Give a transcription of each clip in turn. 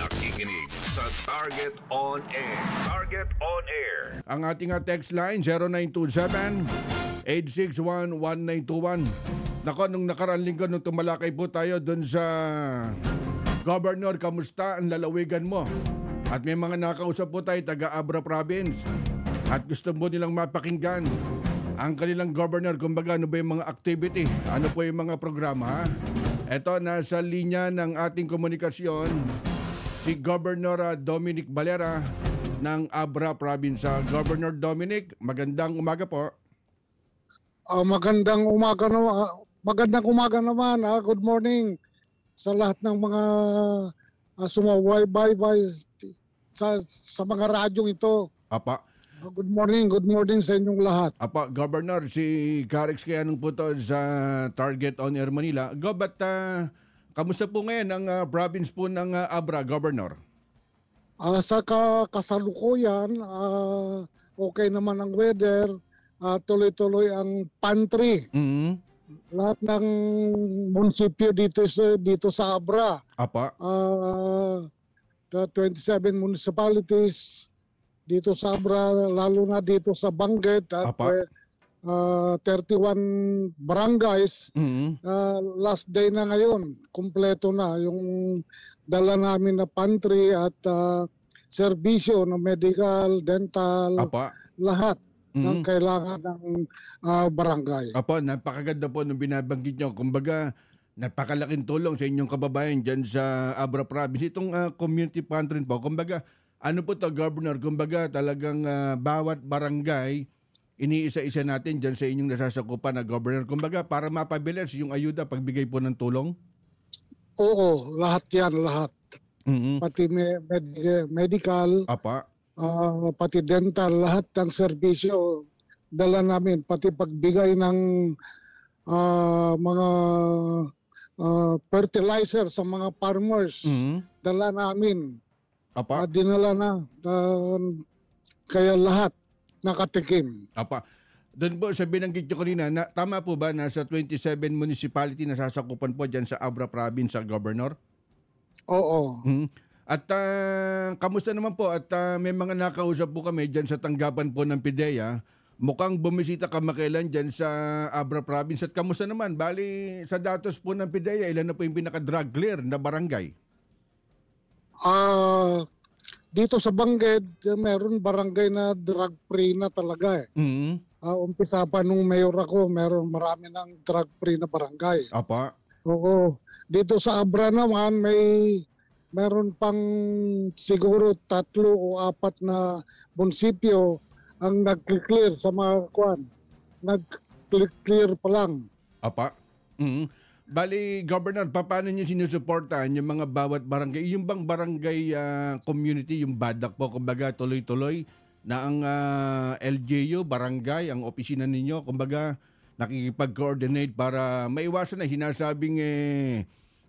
Nakikinig sa Target On Air. Target On Air. Ang ating text line 0927-861-1921. Nako, nung nakaraan linggo nung tumalakay po tayo dun sa Governor, kamusta ang lalawigan mo? At may mga nakausap po tayo taga Abra Province at gusto mo nilang mapakinggan ang kanilang governor, kumbaga ano ba yung mga activity, ano po yung mga programa. Eto, nasa linya ng ating komunikasyon si Governor Dominic Valera ng Abra Province. Governor Dominic, magandang umaga po. Magandang umaga naman. Good morning sa lahat ng mga sumabay-bay sa mga radyong ito. Apa. Good morning sa inyong lahat. Apa, Governor, si Karix Kayanong po to sa Target On Air Manila. But kamusta po ngayon ang province po ng Abra, Governor? Sa kasalukuyan, okay naman ang weather. Tuloy-tuloy ang pantry. Mm-hmm. Lahat ng munisipyo dito sa Abra. Apa. The 27 municipalities dito sa Abra, lalo na dito sa Bangged at 31 barangays. Mm-hmm. Last day na ngayon, kumpleto na yung dala namin na pantry at serbisyo na medical, dental, lahat ng kailangan ng barangay. Apo, napakaganda po nung binabanggit nyo. Kumbaga, napakalaking tulong sa inyong kababayan dyan sa Abra Province. Itong community pantry po, kumbaga, ano po to, Governor? Kumbaga, talagang bawat barangay, iniisa-isa natin dyan sa inyong nasasakupan na Governor. Kumbaga, para mapabilis yung ayuda, pagbigay po ng tulong? Oo, lahat yan, lahat. Mm-hmm. Pati medical, pati dental, lahat ng serbisyo dala namin. Pati pagbigay ng mga fertilizer sa mga farmers, dala namin. Dinala na. Kaya lahat nakatikim. Doon po sa binanggit nyo kanina, tama po ba nasa 27 municipality na sasakupan po dyan sa Abra Province, Governor? Oo. At kamusta naman po? At may mga nakausap po kami dyan sa tanggapan po ng PIDEA. Mukhang bumisita kamakailan dyan sa Abra Province. At kamusta naman? Bali, sa datos po ng PIDEA, ilan na po yung pinaka-drug clear na barangay? Dito sa Bangged, meron barangay na drug-free na talaga eh. Umpisa pa nung mayor ako, marami ng drug-free na barangay. Oo. Dito sa Abra naman, meron pang siguro 3 o 4 na munisipyo ang nag-clear sa mga kwan. Nag-clear pa lang. Bali, Governor, paano niyo sinusuportahan yung mga bawat barangay? Yung bang barangay community, yung badak po, kumbaga tuloy-tuloy na ang LGU, barangay, ang opisina ninyo, kumbaga nakikipag-coordinate para maiwasan na sinasabing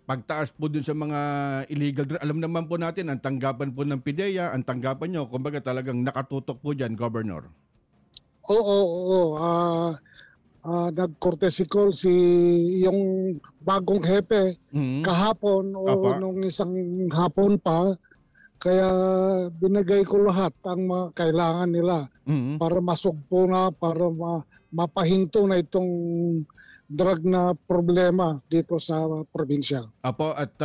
pagtaas po dun sa mga illegal drugs. Alam naman po natin, ang tanggapan po ng PIDEA, ang tanggapan nyo, kumbaga talagang nakatutok po dyan, Governor. Oo. Nag-courtesy call yung bagong hepe kahapon o nung isang hapon pa. Kaya binigay ko lahat ang mga kailangan nila para masugpo na, para mapahinto na itong drug na problema dito sa probinsya. At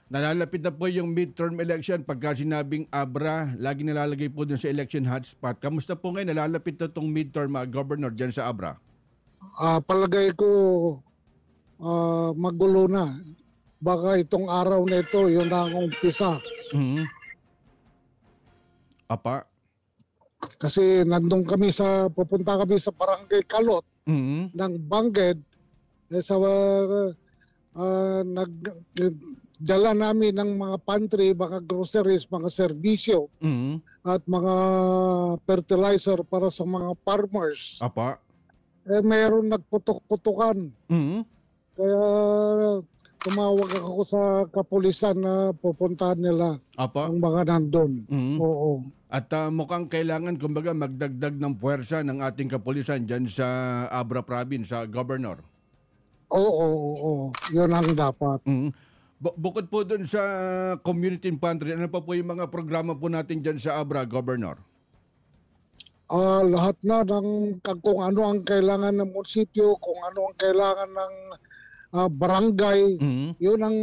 nalalapit na po yung midterm election. Pagka sinabing Abra, lagi nalalagay po dun sa election hotspot. Kamusta po ngayon nalalapit na itong midterm, Governor, dyan sa Abra? Palagay ko magulo na. Baka itong araw na ito, yun na ang umpisa. Kasi pupunta kami sa Barangay Kalot ng Bangged. Dala namin ng mga pantry, mga groceries, mga serbisyo at mga fertilizer para sa mga farmers. Mayroon nagputok-putukan. Kaya tumawag ako sa kapulisan na pupuntahan nila ang mga nandun. Oo. At mukhang kailangan, kumbaga, magdagdag ng puwersa ng ating kapulisan dyan sa Abra Province, Governor. Oo. Yun ang dapat. Bukod po dun sa community pantry, ano pa po yung mga programa po natin dyan sa Abra, Governor? Lahat na ng kung ano ang kailangan ng munisipyo, kung ano ang kailangan ng barangay, yun ang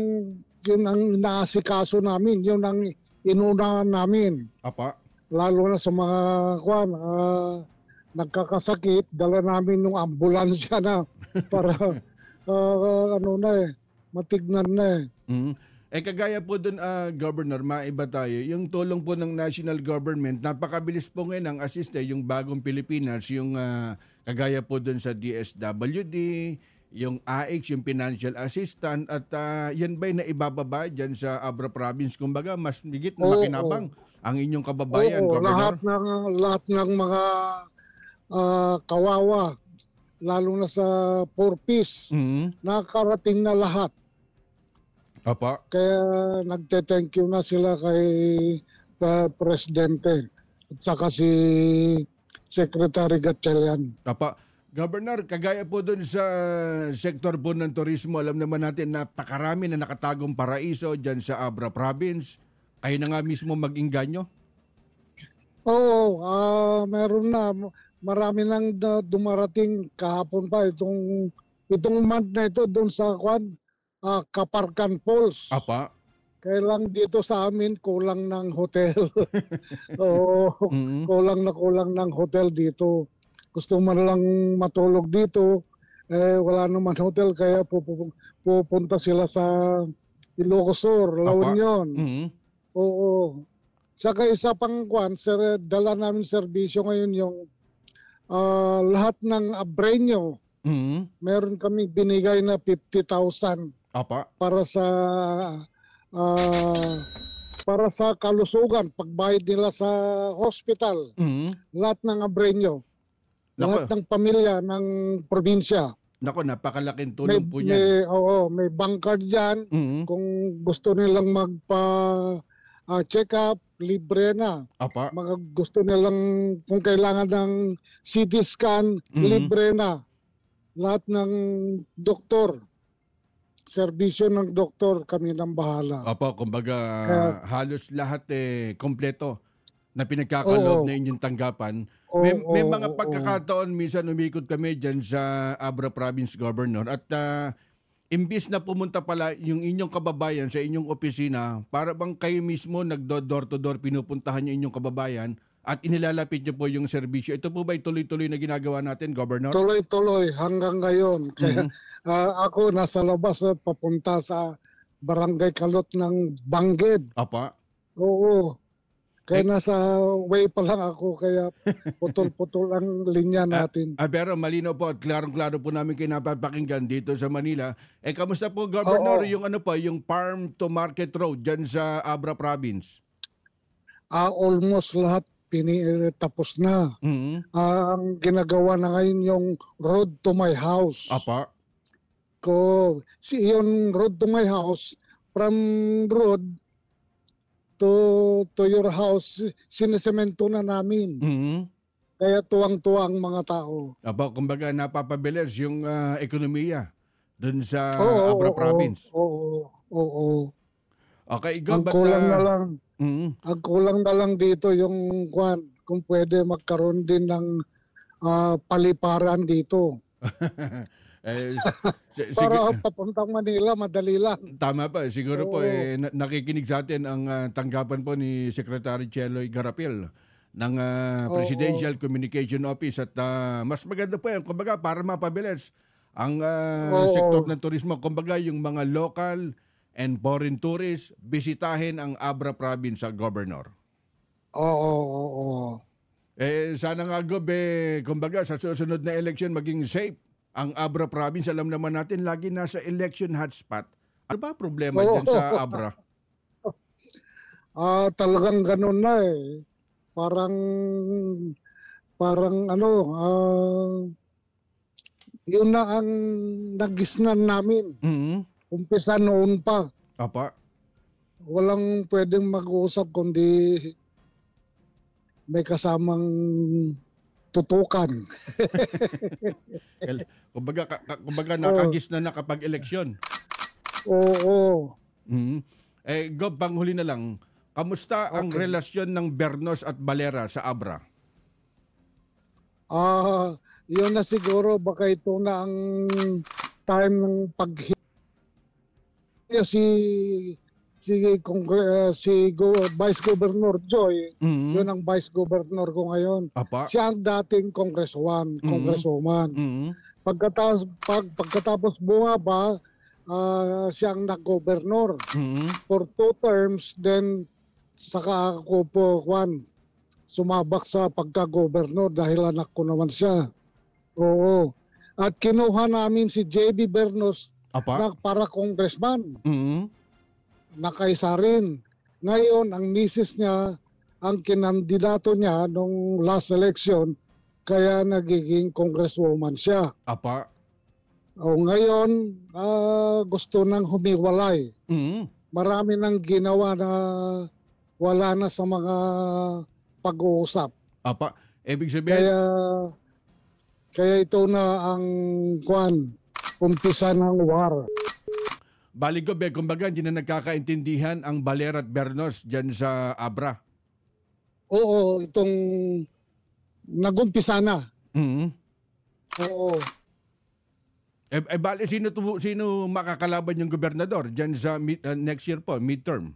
inaasikaso namin, yun ang inunahan namin. Apa? Lalo na sa mga nagkakasakit, dala namin yung ambulansya na para matignan na kagaya po dun, Governor, maiba tayo. Yung tulong po ng national government, napakabilis po ngayon ang asiste, yung bagong Pilipinas, yung kagaya po dun sa DSWD, yung AX, yung financial assistant, at yan ba'y naibababa dyan sa Abra Province? Kumbaga, mas higit na makinabang ang inyong kababayan, Governor? Lahat ng mga kawawa, lalo na sa 4-piece, nakarating na lahat. Apa. Kaya nagte-thank you na sila kay Presidente at saka si Secretary Gatchalian. Apa. Governor, kagaya po dun sa sektor po ng turismo, alam naman natin napakarami na nakatagong paraiso dyan sa Abra Province. Kayo na nga mismo mag-inganyo? Oo, meron na. Marami nang dumarating kahapon pa itong month na ito doon sa Kaparkan Falls. Apa. Kailang dito sa amin kulang ng hotel. Oo, kulang ng hotel dito. Gusto man lang matulog dito, wala naman hotel kaya pupunta sila sa Ilocos Sur, La Union. Oo. Saka isa pang dala namin serbisyo ngayon yung lahat ng Abreño. Meron kami binigay na 50,000 para sa kalusugan, pagbayad nila sa hospital. Lahat ng Abreño. Lahat ng pamilya ng probinsya. Nako, napakalaking tulong po niyan. May bankard dyan. Kung gusto nilang magpa-check up, libre na. Apa. Mga gusto nilang, kung kailangan ng CT scan, libre na. Lahat ng doktor, serbisyo ng doktor, kami nang bahala. Apa, kumbaga halos lahat kompleto na pinagkakaloob na inyong tanggapan. May mga pagkakataon, minsan umikot kami dyan sa Abra Province, Governor, at imbis na pumunta pala yung inyong kababayan sa inyong opisina, para bang kayo mismo nagdo-door to door, pinupuntahan yung inyong kababayan at inilalapit nyo po yung serbisyo. Ito po ba'y tuloy-tuloy na ginagawa natin, Governor? Tuloy-tuloy hanggang ngayon. Kaya ako nasa labas papunta sa Barangay Kalot ng Bangged. Apa? Oo. Kaya nasa way pa lang ako, kaya putol-putol ang linya natin. Pero malinaw po at klarong-klaro po namin kayo napapakinggan dito sa Manila. Kamusta po, Governor, yung yung farm to market road dyan sa Abra Province? Almost lahat tapos na. Ang ginagawa na ngayon yung road to my house. Apa? Yung road to my house, from road to your house, sinisemento na namin. Kaya tuwang-tuwa ang mga tao. Kumbaga napapabilis yung ekonomiya dun sa Abra Province. Oo. Okay, ang kulang na lang. Ang kulang na lang dito yung kung pwede magkaroon din ng paliparan dito. Para papuntang Manila, madali lang. Tama pa. Siguro po nakikinig sa atin ang tanggapan po ni Secretary Cheloy Garapil ng Presidential Communication Office at mas maganda po yan. Kumbaga, para mapabilis ang sektor ng turismo. Kumbaga, yung mga local and foreign tourists bisitahin ang Abra Province sa Governor. Oo. Sana nga, kumbaga, sa susunod na election maging safe ang Abra Province. Alam naman natin, lagi nasa election hotspot. Ano ba problema dyan sa Abra? Talagang ganun na Parang yun na ang nagisnan namin. Umpisa noon pa. Apa? Walang pwedeng mag-uusap kundi may kasamang tutukan. Kumbaga nakagisnan na kapag eleksyon. Oo. Gob, panghuli na lang, kamusta ang relasyon ng Bernos at Valera sa Abra? Yun na siguro, baka ito na ang time ng Vice Governor Joy, yun ang Vice Governor ko ngayon. Siya ang dating congresswoman. Pagkatapos bumaba, siya ang nag-governor for 2 terms, then saka ako po sumabak sa pagka-governor dahil anak ko naman siya. Oo. At kinuha namin si J.B. Bernos para congressman. Nakaisa rin. Ngayon, ang misis niya, ang kinandidato niya nung last election, kaya nagiging congresswoman siya. Ngayon, gusto nang humiwalay. Marami nang ginawa na wala na sa mga pag-uusap. Ibig sabihin... Kaya ito na ang umpisa ng war. Baligo, kumbaga hindi na nagkakaintindihan ang Valera at Bernos dyan sa Abra. Oo, itong nagumpisa na. Oo. Bali, sino makakalaban yung gobernador dyan sa next year po, midterm?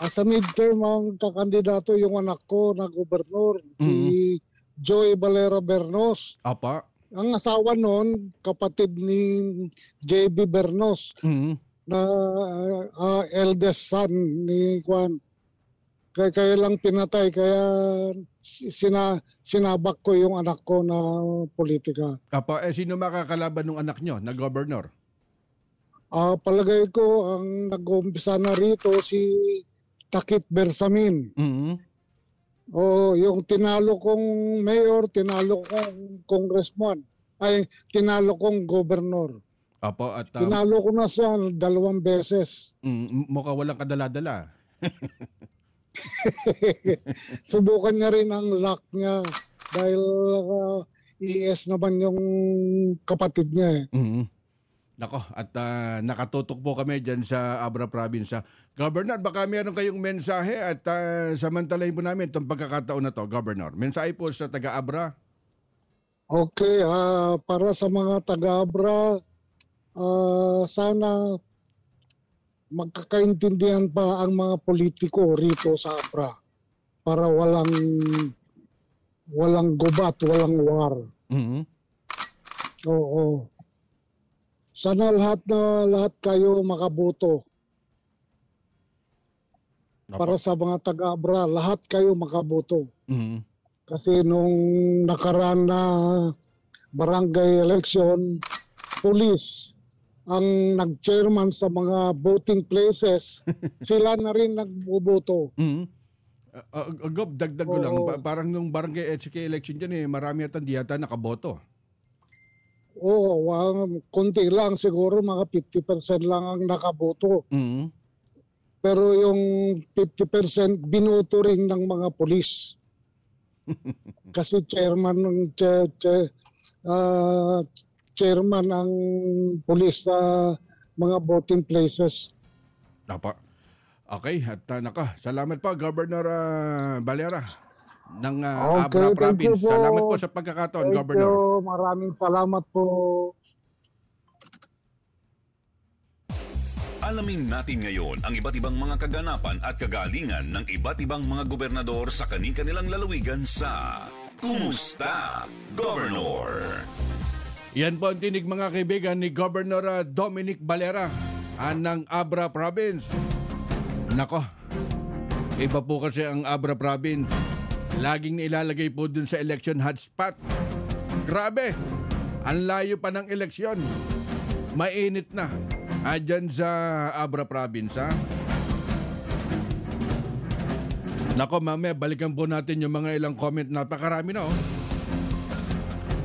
Sa midterm, ang kakandidato yung anak ko na gobernador, si Joy Valera Bernos. Ang asawa noon, kapatid ni J.B. Bernos, na eldest son ni Juan. Kaya lang pinatay, kaya sinabak ko yung anak ko na politika. Sino makakalaban ng anak nyo na governor? Palagay ko, ang nag-umpisa na rito si Takit Bersamin. Yung tinalo kong mayor, tinalo kong congressman, tinalo kong governor. Tinalo ko na siya 2 beses. Mukha walang kadala-dala. Subukan niya rin ang luck niya dahil ES naman yung kapatid niya. Nako, at nakatutok po kami dyan sa Abra Province. Governor, baka meron kayong mensahe at samantalahin po namin itong pagkakataon na to, Governor. Mensahe po sa taga-Abra. Okay, para sa mga taga-Abra, sana magkakaintindihan pa ang mga politiko rito sa Abra para walang gubat, walang war. Oo. Sana lahat kayo makaboto. Para sa mga taga-Abra, lahat kayo makaboto. Kasi nung nakaraan na barangay election, police ang nag-chairman sa mga voting places, sila na rin nagboboto. Gob, dagdag ko lang, parang nung barangay election dyan, marami hindi yata nakaboto. Konti lang, siguro mga 50% lang ang nakaboto. Pero yung 50% binoto rin ng mga pulis. Kasi chairman ang pulis sa mga voting places. Okay, at salamat po, Governor Valera ng Abra Province. Salamat po sa pagkakataon, Governor. You. Maraming salamat po. Alamin natin ngayon ang iba't ibang mga kaganapan at kagalingan ng iba't ibang mga gobernador sa kani-kanilang lalawigan sa Kumusta, Governor? Yan po ang tinig, mga kaibigan, ni Governor Dominic Valera ng Abra Province. Nako, iba po kasi ang Abra Province. Laging ilalagay po dun sa election hotspot. Grabe, ang layo pa ng eleksyon. Mainit na. Dyan sa Abra Province, Nako, mamaya balikan po natin yung mga ilang comment. Napakarami na,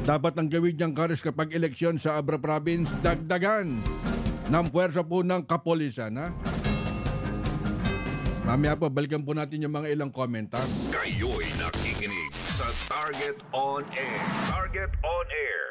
Dapat ang gawin niyang karis kapag eleksyon sa Abra Province, dagdagan ng puwersa po ng kapolisan, Mamaya po, balikan po natin yung mga ilang comment, Kayo'y nakikinig sa Target On Air. Target On Air.